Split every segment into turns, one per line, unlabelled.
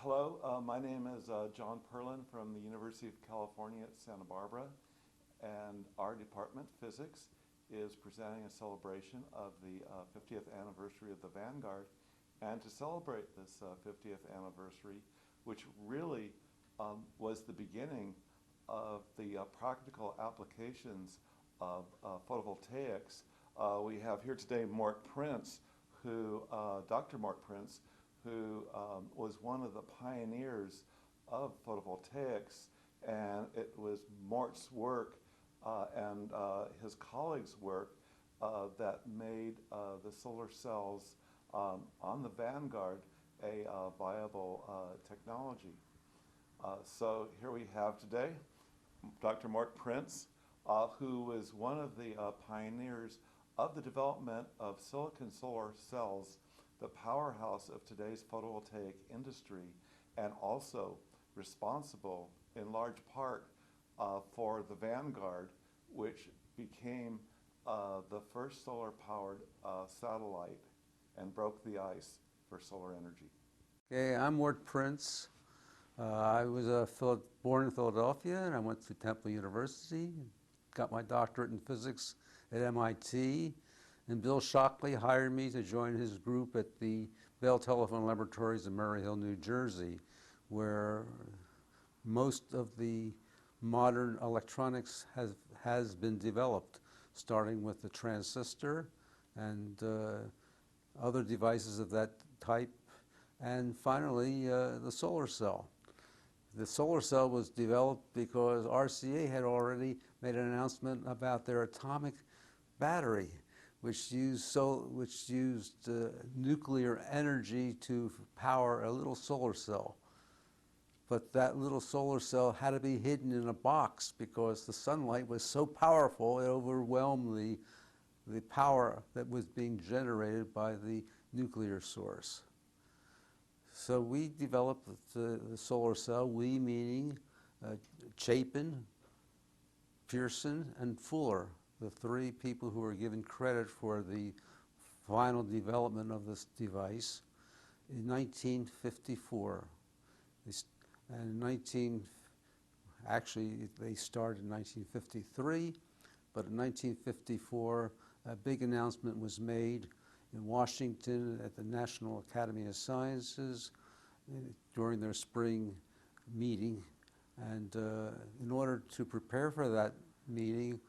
Hello, my name is John Perlin from the University of California at Santa Barbara, and our department, physics, is presenting a celebration of the 50th anniversary of the Vanguard. And to celebrate this 50th anniversary, which really was the beginning of the practical applications of photovoltaics, we have here today Dr. Mark Prince, who was one of the pioneers of photovoltaics, and it was Mort's work and his colleagues' work that made the solar cells on the Vanguard a viable technology. So here we have today Dr. Mark Prince, who was one of the pioneers of the development of silicon solar cells, the powerhouse of today's photovoltaic industry, and also responsible in large part for the Vanguard, which became the first solar-powered satellite and broke the ice for solar energy.
Okay, I'm Mort Prince. I was born in Philadelphia, and I went to Temple University, got my doctorate in physics at MIT. And Bill Shockley hired me to join his group at the Bell Telephone Laboratories in Murray Hill, New Jersey, where most of the modern electronics has been developed, starting with the transistor and other devices of that type, and finally the solar cell. The solar cell was developed because RCA had already made an announcement about their atomic battery, which used nuclear energy to power a little solar cell. But that little solar cell had to be hidden in a box because the sunlight was so powerful it overwhelmed the power that was being generated by the nuclear source. So we developed the solar cell, we meaning Chapin, Pearson, and Fuller, the three people who were given credit for the final development of this device in 1954. Actually, they started in 1953, but in 1954, a big announcement was made in Washington at the National Academy of Sciences during their spring meeting. And in order to prepare for that meeting,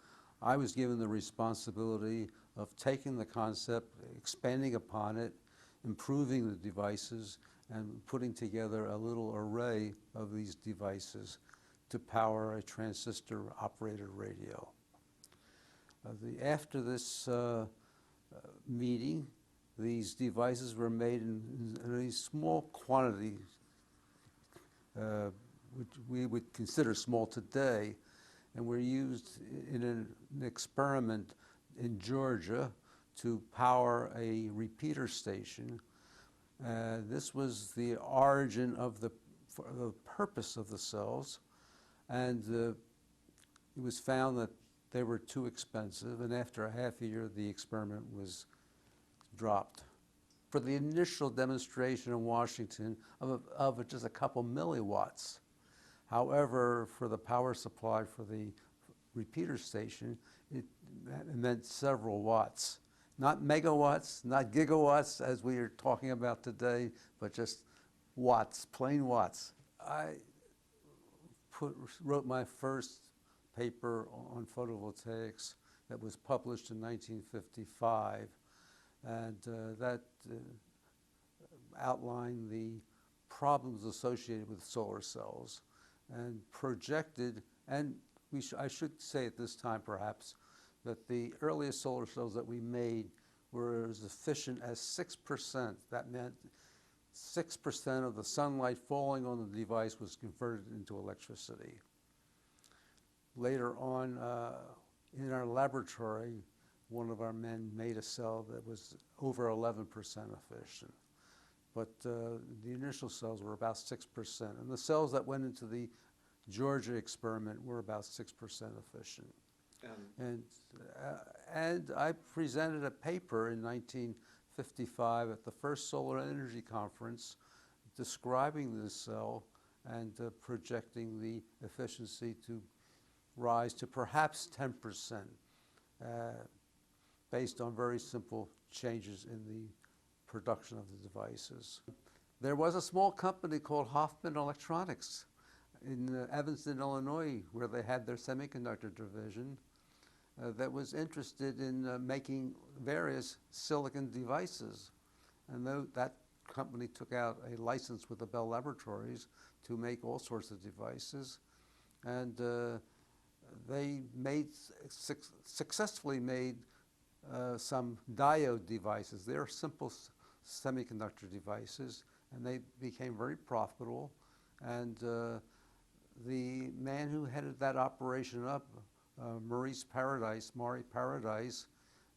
I was given the responsibility of taking the concept, expanding upon it, improving the devices, and putting together a little array of these devices to power a transistor-operated radio. After this meeting, these devices were made in a small quantity, which we would consider small today, and were used in an experiment in Georgia to power a repeater station. This was the origin of the purpose of the cells, and it was found that they were too expensive, and after a half a year the experiment was dropped. For the initial demonstration in Washington of just a couple milliwatts. However, for the power supply for the repeater station, it meant several watts. Not megawatts, not gigawatts as we are talking about today, but just watts, plain watts. I wrote my first paper on photovoltaics that was published in 1955, and that outlined the problems associated with solar cells and projected, and I should say at this time perhaps, that the earliest solar cells that we made were as efficient as 6%. That meant 6% of the sunlight falling on the device was converted into electricity. Later on, in our laboratory, one of our men made a cell that was over 11% efficient. But the initial cells were about 6%. And the cells that went into the Georgia experiment were about 6% efficient. And I presented a paper in 1955 at the first Solar Energy Conference describing the cell and projecting the efficiency to rise to perhaps 10%, based on very simple changes in the production of the devices. There was a small company called Hoffman Electronics in Evanston, Illinois, where they had their semiconductor division that was interested in making various silicon devices. And that company took out a license with the Bell Laboratories to make all sorts of devices. And they successfully made some diode devices. They're simple semiconductor devices, and they became very profitable. And the man who headed that operation up, Mari Paradise,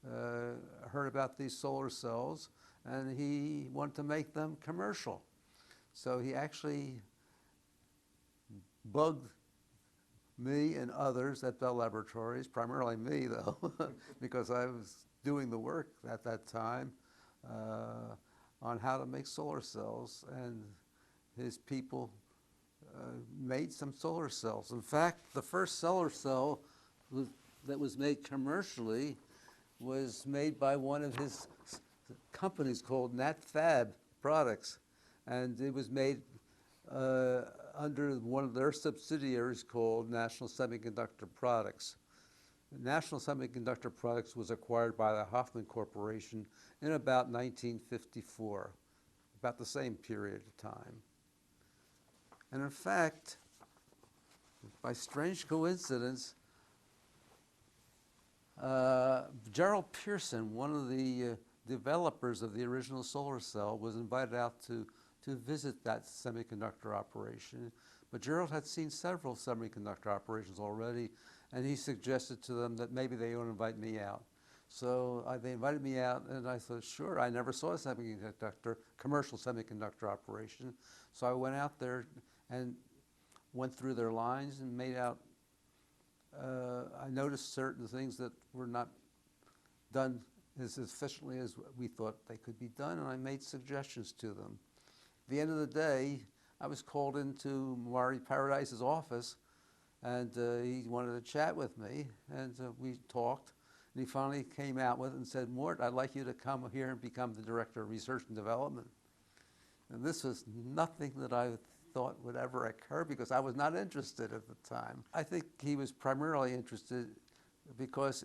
heard about these solar cells, and he wanted to make them commercial. So he actually bugged me and others at Bell Laboratories, primarily me though, because I was doing the work at that time, on how to make solar cells, and his people made some solar cells. In fact, the first solar cell that was made commercially was made by one of his companies called NatFab Products, and it was made under one of their subsidiaries called National Semiconductor Products. National Semiconductor Products was acquired by the Hoffman Corporation in about 1954, about the same period of time. And in fact, by strange coincidence, Gerald Pearson, one of the developers of the original solar cell, was invited out to visit that semiconductor operation. But Gerald had seen several semiconductor operations already, and he suggested to them that maybe they would invite me out. So they invited me out, and I thought, sure, I never saw a commercial semiconductor operation. So I went out there and went through their lines and made out, I noticed certain things that were not done as efficiently as we thought they could be done, and I made suggestions to them. At the end of the day, I was called into Mari Paradise's office, and he wanted to chat with me, and we talked, and he finally came out with it and said, "Mort, I'd like you to come here and become the Director of Research and Development." And this was nothing that I thought would ever occur, because I was not interested at the time. I think he was primarily interested because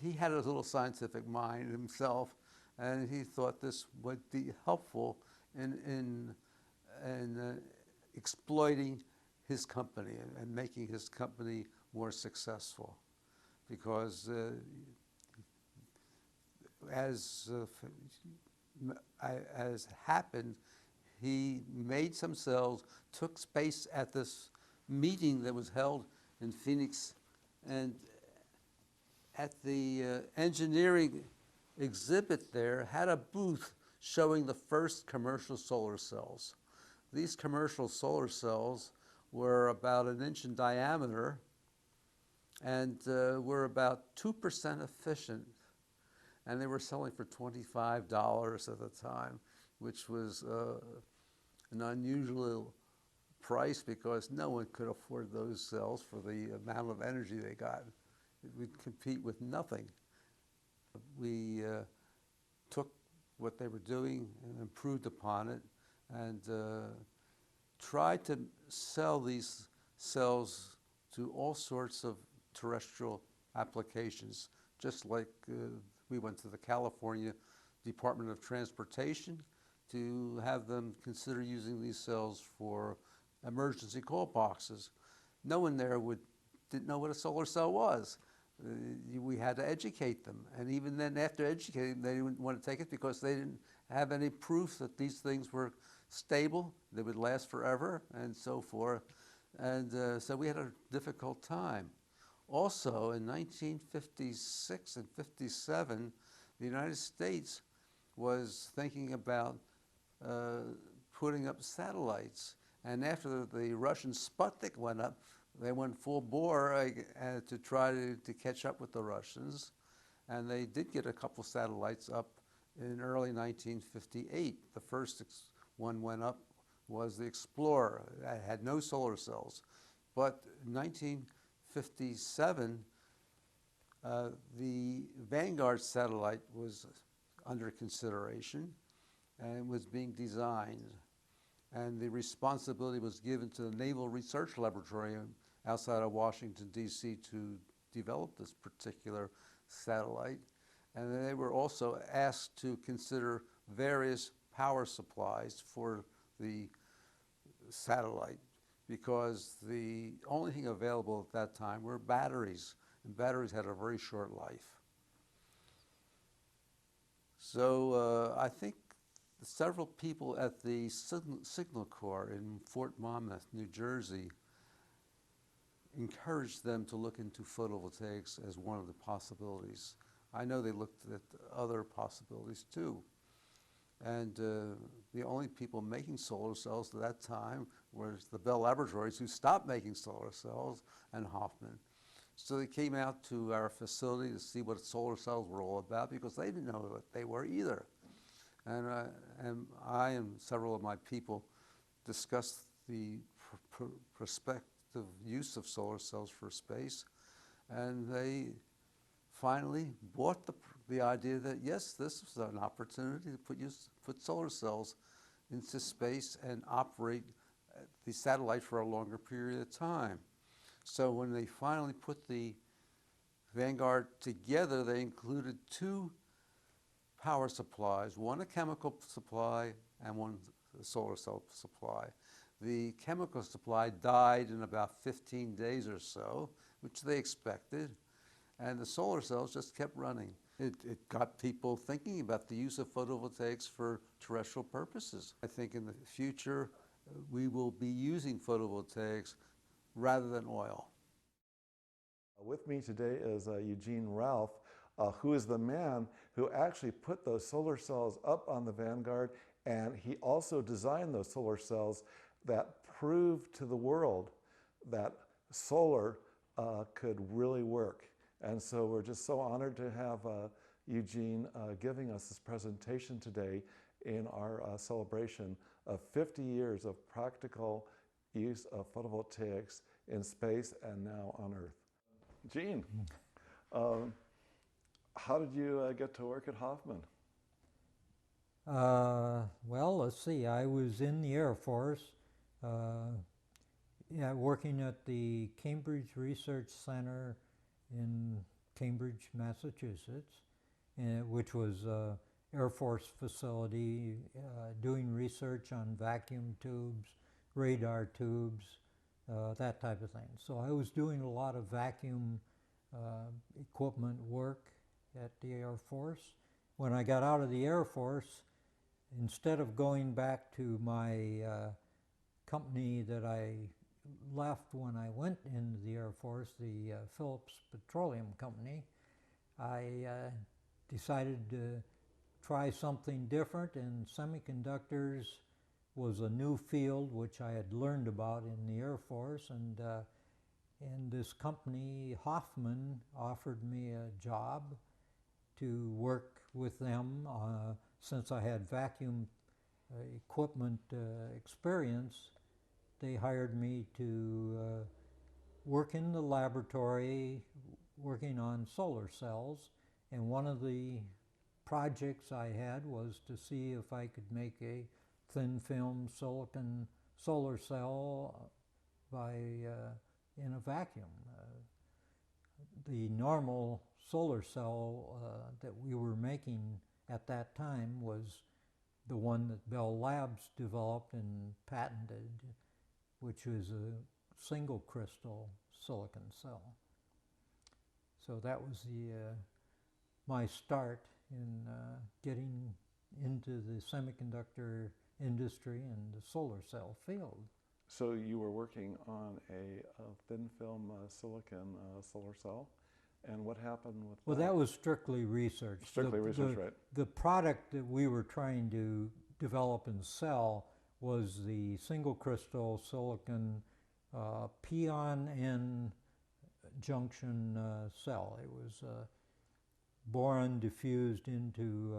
he had a little scientific mind himself, and he thought this would be helpful in exploiting his company and making his company more successful. Because as happened, he made some cells, took space at this meeting that was held in Phoenix, and at the engineering exhibit there had a booth showing the first commercial solar cells. These commercial solar cells were about 1 inch in diameter and were about 2% efficient, and they were selling for $25 at the time, which was an unusual price because no one could afford those cells for the amount of energy they got. It would compete with nothing. We took what they were doing and improved upon it, and tried to sell these cells to all sorts of terrestrial applications, just like we went to the California Department of Transportation to have them consider using these cells for emergency call boxes. No one there didn't know what a solar cell was. We had to educate them, and even then, after educating them, they didn't want to take it because they didn't have any proof that these things were stable, they would last forever, and so forth. And so we had a difficult time. Also, in 1956 and 57, the United States was thinking about putting up satellites. And after the Russian Sputnik went up, they went full bore to try to catch up with the Russians. And they did get a couple satellites up in early 1958. The first one went up was the Explorer. It had no solar cells. But in 1957, the Vanguard satellite was under consideration and was being designed. And the responsibility was given to the Naval Research Laboratory outside of Washington, D.C. to develop this particular satellite. And they were also asked to consider various power supplies for the satellite, because the only thing available at that time were batteries, and batteries had a very short life. So I think several people at the Signal Corps in Fort Monmouth, New Jersey, encouraged them to look into photovoltaics as one of the possibilities. I know they looked at other possibilities too. And the only people making solar cells at that time was the Bell Laboratories, who stopped making solar cells, and Hoffman. So they came out to our facility to see what solar cells were all about, because they didn't know what they were either. And I and several of my people discussed the prospective use of solar cells for space, and they finally bought the idea that, yes, this was an opportunity to put solar cells into space and operate the satellite for a longer period of time. So when they finally put the Vanguard together, they included two power supplies, one a chemical supply and one a solar cell supply. The chemical supply died in about 15 days or so, which they expected, and the solar cells just kept running. It got people thinking about the use of photovoltaics for terrestrial purposes. I think in the future we will be using photovoltaics rather than oil.
With me today is Eugene Ralph, who is the man who actually put those solar cells up on the Vanguard, and he also designed those solar cells that proved to the world that solar could really work. And so we're just so honored to have Eugene giving us this presentation today in our celebration of 50 years of practical use of photovoltaics in space and now on Earth. Gene, how did you get to work at Hoffman?
Well, let's see. I was in the Air Force, working at the Cambridge Research Center in Cambridge, Massachusetts, which was an Air Force facility doing research on vacuum tubes, radar tubes, that type of thing. So I was doing a lot of vacuum equipment work at the Air Force. When I got out of the Air Force, instead of going back to my company that I left when I went into the Air Force, the Phillips Petroleum Company, I decided to try something different, and semiconductors was a new field which I had learned about in the Air Force, and this company, Hoffman, offered me a job to work with them. Since I had vacuum equipment experience, they hired me to work in the laboratory working on solar cells, and one of the projects I had was to see if I could make a thin film silicon solar cell in a vacuum. The normal solar cell that we were making at that time was the one that Bell Labs developed and patented, which was a single crystal silicon cell. So that was my start in getting into the semiconductor industry and the solar cell field.
So you were working on a thin film silicon solar cell, and what happened with that?
Well, that was strictly research.
Strictly research, right.
The product that we were trying to develop and sell was the single crystal silicon pion N junction cell. It was boron diffused into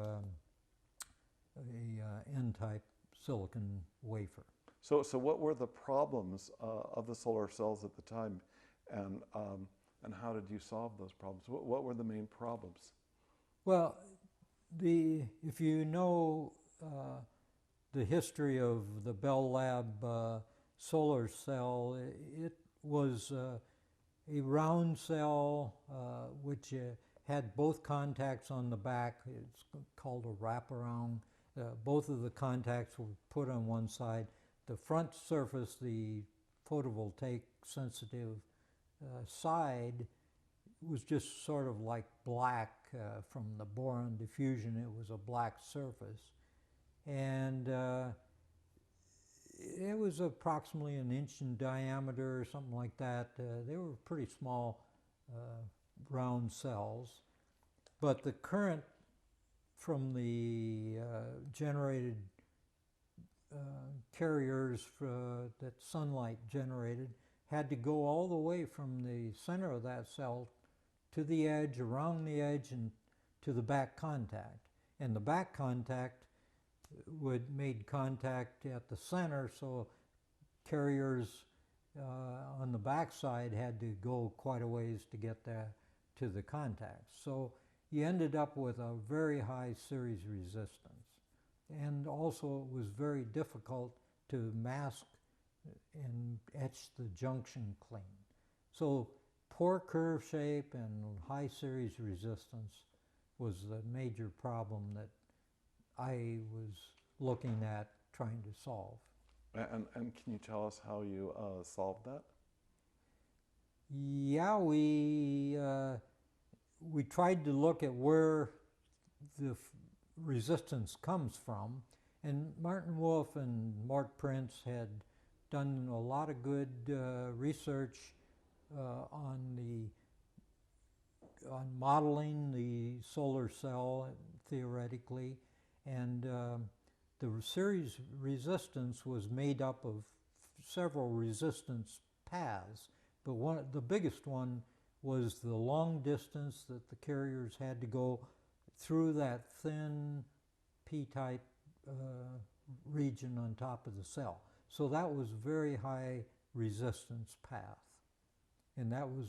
a N-type silicon wafer.
So what were the problems of the solar cells at the time, and how did you solve those problems? What were the main problems?
Well, if you know the history of the Bell Lab solar cell, it was a round cell which had both contacts on the back. It's called a wraparound. Both of the contacts were put on one side. The front surface, the photovoltaic sensitive side, was just sort of like black from the boron diffusion. It was a black surface. And it was approximately an inch in diameter or something like that. They were pretty small round cells. But the current from the generated carriers that sunlight generated had to go all the way from the center of that cell to the edge, around the edge, and to the back contact. And the back contact made contact at the center, so carriers on the back side had to go quite a ways to get there to the contacts. So you ended up with a very high series resistance. And also it was very difficult to mask and etch the junction clean. So poor curve shape and high series resistance was the major problem that I was looking at trying to solve.
And can you tell us how you solved that?
Yeah, we tried to look at where the resistance comes from, and Martin Wolf and Mort Prince had done a lot of good research on modeling the solar cell theoretically, and the series resistance was made up of several resistance paths, but the biggest one was the long distance that the carriers had to go through that thin p-type region on top of the cell. So that was very high resistance path, and that was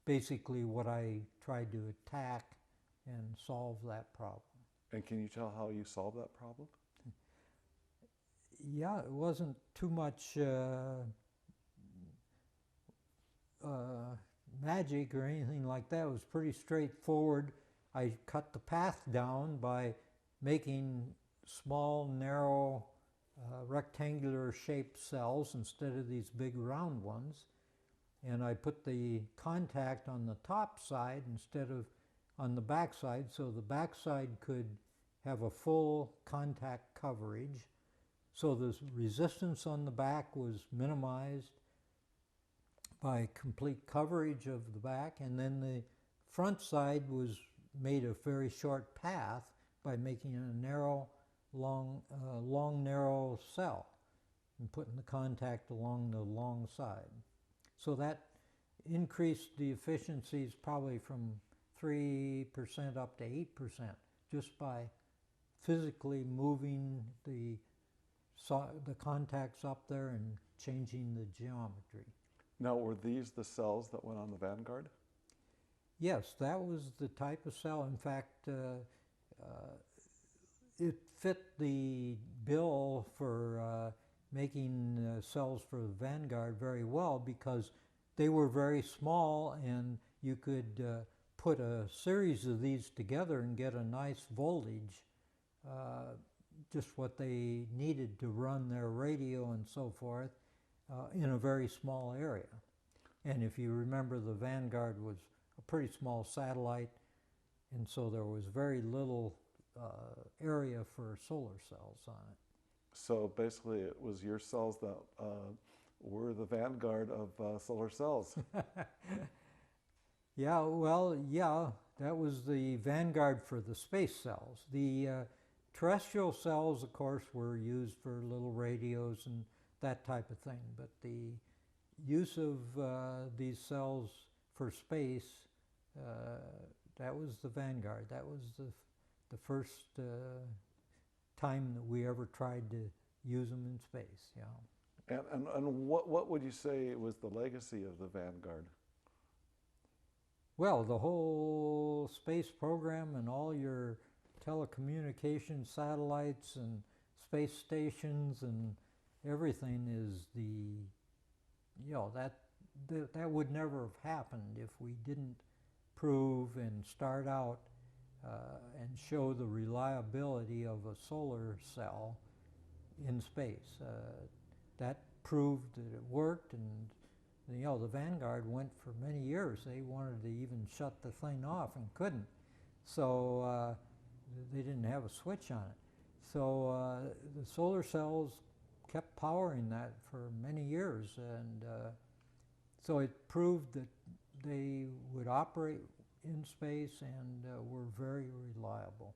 basically what I tried to attack and solve that problem.
And can you tell how you solved that problem?
Yeah, it wasn't too much magic or anything like that. It was pretty straightforward. I cut the path down by making small, narrow, rectangular shaped cells instead of these big round ones. And I put the contact on the top side instead of on the back side, so the back side could have a full contact coverage. So the resistance on the back was minimized by complete coverage of the back, and then the front side was made a very short path by making a narrow, long, narrow cell and putting the contact along the long side. So that increased the efficiencies probably from 3% up to 8% just by physically moving the contacts up there and changing the geometry.
Now, were these the cells that went on the Vanguard?
Yes, that was the type of cell. In fact, it fit the bill for making cells for the Vanguard very well because they were very small, and you could put a series of these together and get a nice voltage, just what they needed to run their radio and so forth in a very small area. And if you remember, the Vanguard was a pretty small satellite, and so there was very little area for solar cells on it.
So basically it was your cells that were the Vanguard of solar cells.
Yeah, well, yeah, that was the Vanguard for the space cells. The terrestrial cells, of course, were used for little radios and that type of thing, but the use of these cells for space, that was the Vanguard. That was the first time that we ever tried to use them in space, yeah.
And what would you say was the legacy of the Vanguard?
Well, the whole space program and all your telecommunication satellites and space stations and everything is that would never have happened if we didn't prove and start out and show the reliability of a solar cell in space. That proved that it worked, and the Vanguard went for many years. They wanted to even shut the thing off and couldn't. So they didn't have a switch on it. So the solar cells kept powering that for many years, and so it proved that they would operate in space and were very reliable.